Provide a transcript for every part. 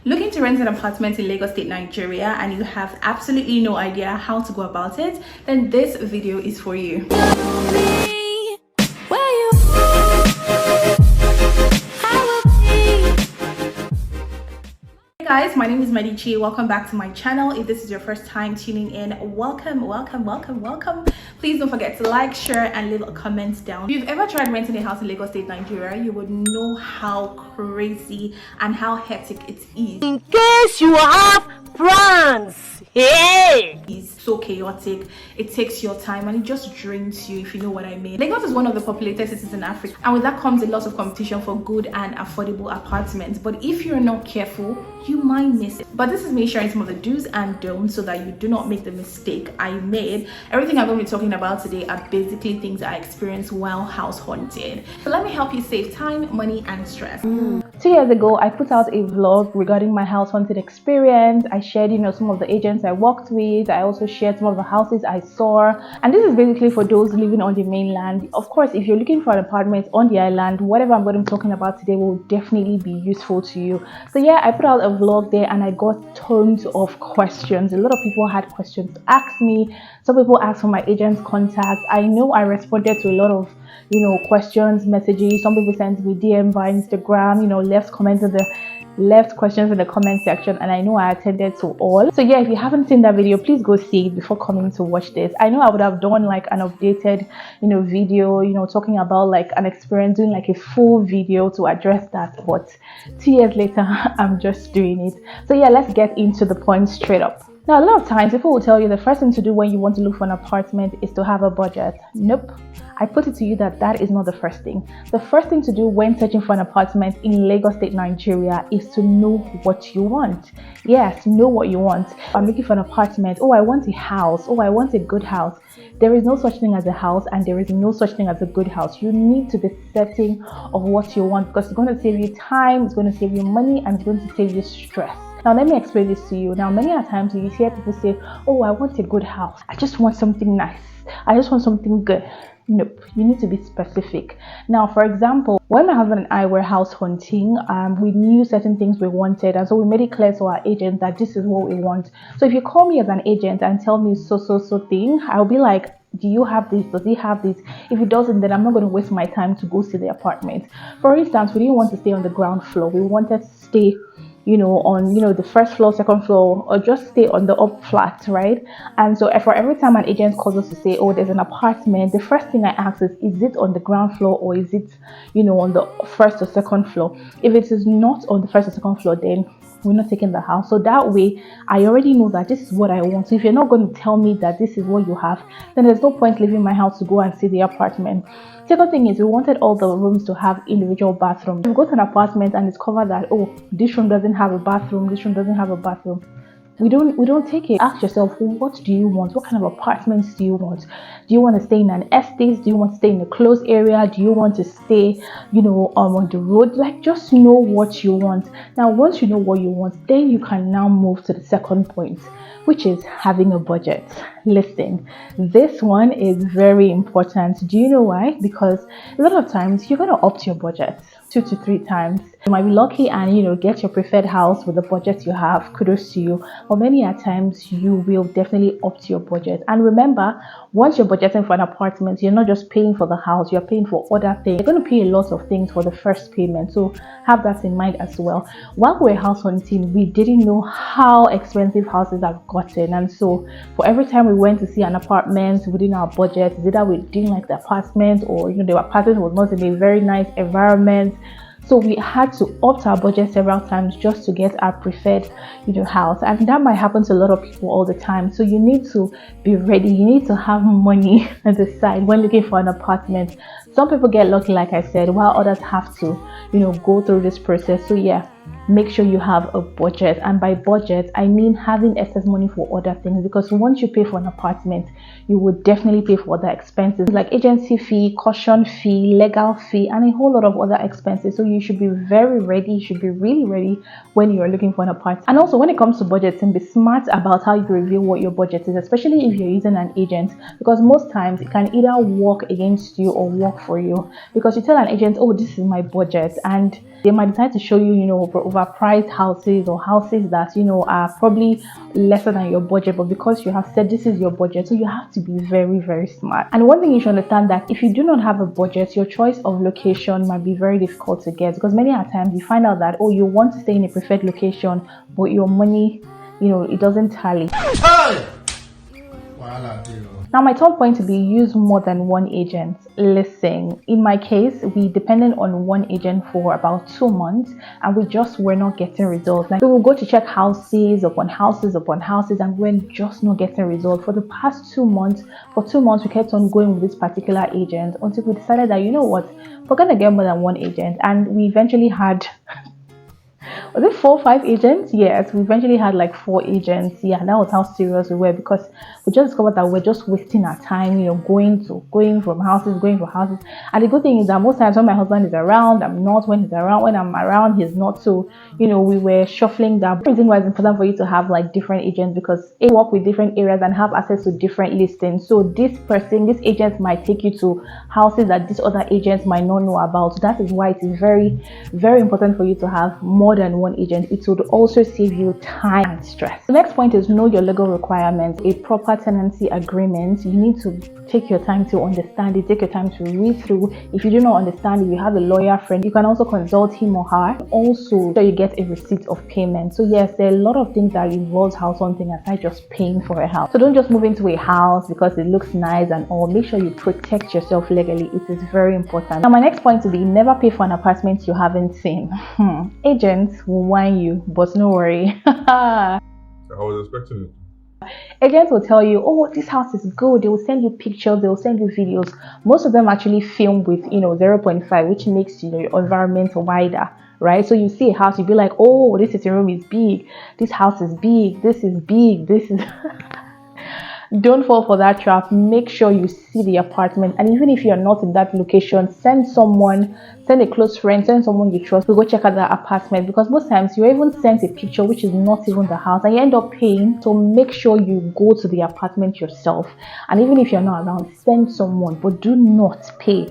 Looking to rent an apartment in Lagos State, Nigeria, and you have absolutely no idea how to go about it, then this video is for you. Hey guys, my name is Madichi. Welcome back to my channel. If this is your first time tuning in, welcome. Please don't forget to like, share, and leave a comment down. If you've ever tried renting a house in Lagos State, Nigeria, you would know how crazy and how hectic it is. In case you have plans, hey! It's so chaotic, it takes your time, and it just drains you, if you know what I mean. Lagos is one of the populated cities in Africa, and with that comes a lot of competition for good and affordable apartments. But if you're not careful, you might miss it. But this is me sharing some of the do's and don'ts so that you do not make the mistake I made. Everything I'm going to be talking about today are basically things I experienced while house hunting. So let me help you save time, money, and stress. 2 years ago, I put out a vlog regarding my house hunting experience. I shared, some of the agents I worked with. I also shared some of the houses I saw. And this is basically for those living on the mainland. Of course, if you're looking for an apartment on the island, whatever I'm going to be talking about today will definitely be useful to you. So yeah, I put out a vlog there and I got tons of questions. A lot of people had questions to ask me. Some people asked for my agent's contact. I know I responded to a lot of questions, messages. Some people sent me DM via Instagram, left questions in the comment section, and I know I attended to all. So yeah, if you haven't seen that video, please go see it before coming to watch this. I know I would have done like an updated video talking about like an experience, doing like a full video to address that, but 2 years later I'm just doing it. So yeah, let's get into the point straight up. Now, a lot of times people will tell you the first thing to do when you want to look for an apartment is to have a budget. Nope. I put it to you that is not the first thing. The first thing to do when searching for an apartment in Lagos State, Nigeria is to know what you want. Yes, know what you want. I'm looking for an apartment. Oh, I want a house. Oh, I want a good house. There is no such thing as a house, and there is no such thing as a good house. You need to be certain of what you want, because it's going to save you time, it's going to save you money, and it's going to save you stress. Now, let me explain this to you. Now, many a times you hear people say, oh, I want a good house. I just want something nice. I just want something good. Nope, you need to be specific. Now, for example, when my husband and I were house hunting, we knew certain things we wanted, and so we made it clear to our agent that this is what we want. So if you call me as an agent and tell me so thing, I'll be like, do you have this? Does he have this? If he doesn't, then I'm not going to waste my time to go see the apartment. For instance, we didn't want to stay on the ground floor. We wanted to stay on the first floor, second floor, or just stay on the up flat, right? And so for every time an agent calls us to say, oh, there's an apartment, the first thing I ask is it on the ground floor, or is it on the first or second floor? If it is not on the first or second floor, then we're not taking the house. So that way I already know that this is what I want. So if you're not going to tell me that this is what you have, then there's no point leaving my house to go and see the apartment. Second thing is, we wanted all the rooms to have individual bathrooms. You go to an apartment and discover that, oh, this room doesn't have a bathroom, this room doesn't have a bathroom. We don't take it. Ask yourself, what do you want? What kind of apartments do you want? Do you want to stay in an estate? Do you want to stay in a closed area? Do you want to stay, on the road? Like, just know what you want. Now, once you know what you want, then you can now move to the second point, which is having a budget. Listen, this one is very important. Do you know why? Because a lot of times you're going to up your budget 2 to 3 times. You might be lucky and get your preferred house with the budget you have. Kudos to you. But many a times you will definitely up your budget. And remember, once you're budgeting for an apartment, you're not just paying for the house, you're paying for other things. You're going to pay a lot of things for the first payment, so have that in mind as well. While we were house hunting, we didn't know how expensive houses have gotten, and so for every time we went to see an apartment within our budget, either we didn't like the apartment, or the apartment was not in a very nice environment. So we had to opt our budget several times just to get our preferred, house. And that might happen to a lot of people all the time. So you need to be ready. You need to have money at the side when looking for an apartment. Some people get lucky, like I said, while others have to, go through this process. So yeah, make sure you have a budget. And by budget, I mean having excess money for other things, because once you pay for an apartment, you would definitely pay for other expenses like agency fee, caution fee, legal fee, and a whole lot of other expenses. So you should be very ready. You should be really ready when you are looking for an apartment. And also, when it comes to budgeting, be smart about how you reveal what your budget is, especially if you're using an agent, because most times it can either work against you or work for you. Because you tell an agent, oh, this is my budget, and they might decide to show you, over overpriced houses or houses that are probably lesser than your budget, but because you have said this is your budget, so you have to be very, very smart. And one thing you should understand, that if you do not have a budget, your choice of location might be very difficult to get, because many a times you find out that, oh, you want to stay in a preferred location, but your money, it doesn't tally. Now, my third point to be, use more than one agent. Listen, in my case, we depended on one agent for about 2 months, and we just were not getting results. Like, we will go to check houses upon houses upon houses, and we're just not getting results. For the past 2 months, we kept on going with this particular agent until we decided that, you know what, we're gonna get more than one agent. And we eventually had was it 4 or 5 agents? Yes, we eventually had like 4 agents. Yeah, that was how serious we were, because we just discovered that we're just wasting our time, going from houses, going for houses. And the good thing is that most times when my husband is around, I'm not. When he's around, when I'm around, he's not. So, we were shuffling that. The reason why it's important for you to have like different agents, because they work with different areas and have access to different listings. So this agent might take you to houses that these other agents might not know about. So that is why it is very, very important for you to have more than one agent. It would also save you time and stress. The next point is know your legal requirements. A proper tenancy agreement, you need to take your time to understand it, take your time to read through. If you do not understand it, you have a lawyer friend, you can also consult him or her. Also, so you get a receipt of payment. So yes, there are a lot of things that involves house hunting aside just paying for a house. So don't just move into a house because it looks nice and all. Make sure you protect yourself legally. It is very important. Now, my next point will be, never pay for an apartment you haven't seen. Agents will whine you, but no worry. I was expecting it. Agents will tell you, oh, this house is good. They will send you pictures, they will send you videos. Most of them actually film with 0.5, which makes your environment wider, right? So you see a house, you'll be like, oh, this sitting room is big, this house is big, this is big, this is don't fall for that trap. Make sure you see the apartment, and even if you're not in that location, send a close friend, send someone you trust to go check out that apartment, because most times you're even sent a picture which is not even the house and you end up paying. So make sure you go to the apartment yourself, and even if you're not around, send someone, but do not pay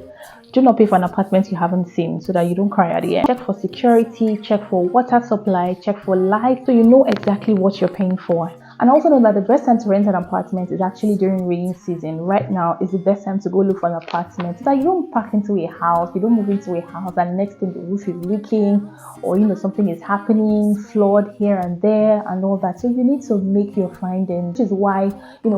for an apartment you haven't seen, so that you don't cry at the end. Check for security, check for water supply, check for light, so you know exactly what you're paying for. And also know that the best time to rent an apartment is actually during rainy season. Right now is the best time to go look for an apartment, so that you don't pack into a house, you don't move into a house and next thing the roof is leaking, or something is happening, flood here and there and all that. So you need to make your findings, which is why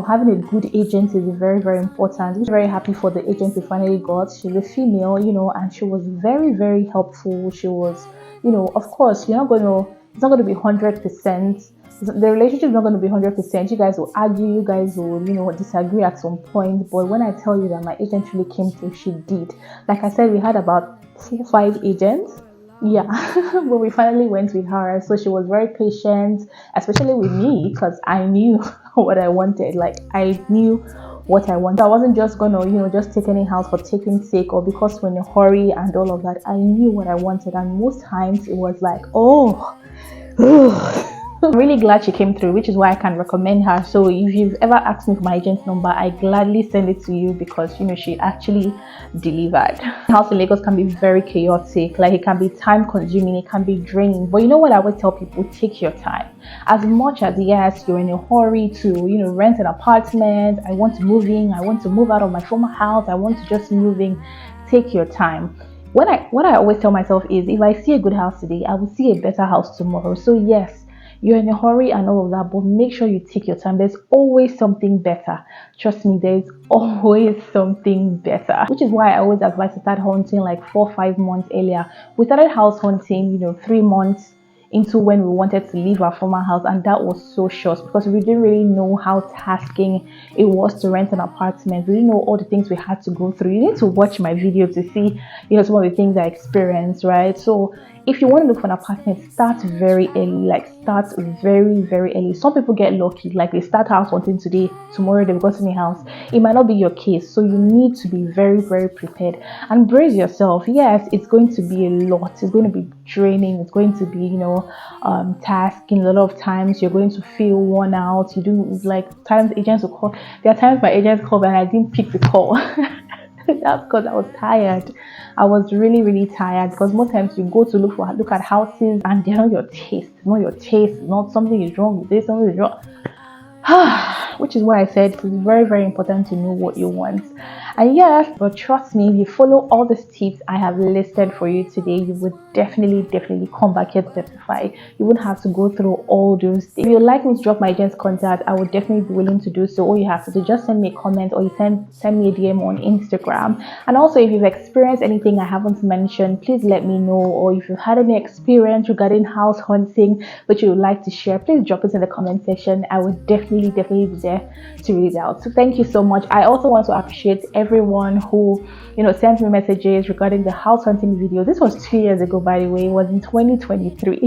having a good agent is very, very important. I'm very happy for the agent we finally got. She's a female, and she was very, very helpful. She was, of course, it's not going to be 100%. The relationship is not going to be 100%. You guys will argue, you guys will, disagree at some point. But when I tell you that my agent really came through, she did. Like I said, we had about 4 or 5 agents. Yeah, but we finally went with her. So she was very patient, especially with me, because I knew what I wanted. Like, I knew what I wanted. I wasn't just gonna, just take any house for taking sake, or because we're in a hurry and all of that. I knew what I wanted, and most times it was like, oh. I'm really glad she came through, which is why I can recommend her. So if you've ever asked me for my agent's number, I gladly send it to you, because she actually delivered. House in Lagos can be very chaotic. Like, it can be time consuming, it can be draining. But you know what I would tell people? Take your time. As much as, yes, you're in a hurry to rent an apartment, I want to move in, I want to move out of my former house, I want to just move in, take your time. What I always tell myself is, if I see a good house today, I will see a better house tomorrow. So yes, you're in a hurry and all of that, but make sure you take your time. There's always something better. Trust me, there's always something better. Which is why I always advise to start hunting like 4 or 5 months earlier. We started house hunting, 3 months into when we wanted to leave our former house, and that was so short because we didn't really know how tasking it was to rent an apartment. We didn't know all the things we had to go through. You need to watch my video to see some of the things I experienced, right? So if you want to look for an apartment, start very early. Like, start very, very early. Some people get lucky, like they start house hunting today, tomorrow they've gotten a house. It might not be your case, so you need to be very, very prepared and brace yourself. Yes, it's going to be a lot. It's going to be draining. It's going to be tasking. A lot of times you're going to feel worn out. You do, like, times agents will call. There are times my agents call and I didn't pick the call. That's because I was tired. I was really tired, because most times you go to look at houses and they're not your taste. Not your taste. Not something is wrong with this. Something is wrong. Which is why I said it's very important to know what you want. And yes, but trust me, if you follow all these tips I have listed for you today, you would definitely come back here to testify. You wouldn't have to go through all those things. If you'd like me to drop my agent's contact, I would definitely be willing to do so. All you have to do, just send me a comment, or you send me a DM on Instagram. And also, if you've experienced anything I haven't mentioned, please let me know. Or if you've had any experience regarding house hunting which you would like to share, please drop it in the comment section. I would definitely be there to read it out. So thank you so much. I also want to appreciate everyone who sent me messages regarding the house hunting video. This was 2 years ago, by the way. It was in 2023.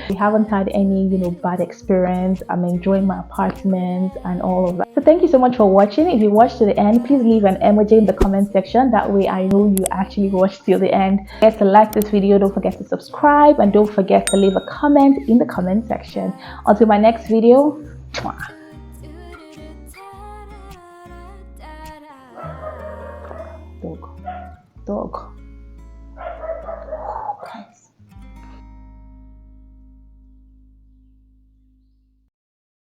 We haven't had any bad experience. I'm enjoying my apartment and all of that. So thank you so much for watching. If you watched to the end, please leave an emoji in the comment section. That way I know you actually watched till the end. Don't forget to like this video, don't forget to subscribe, and don't forget to leave a comment in the comment section. Until my next video, dog.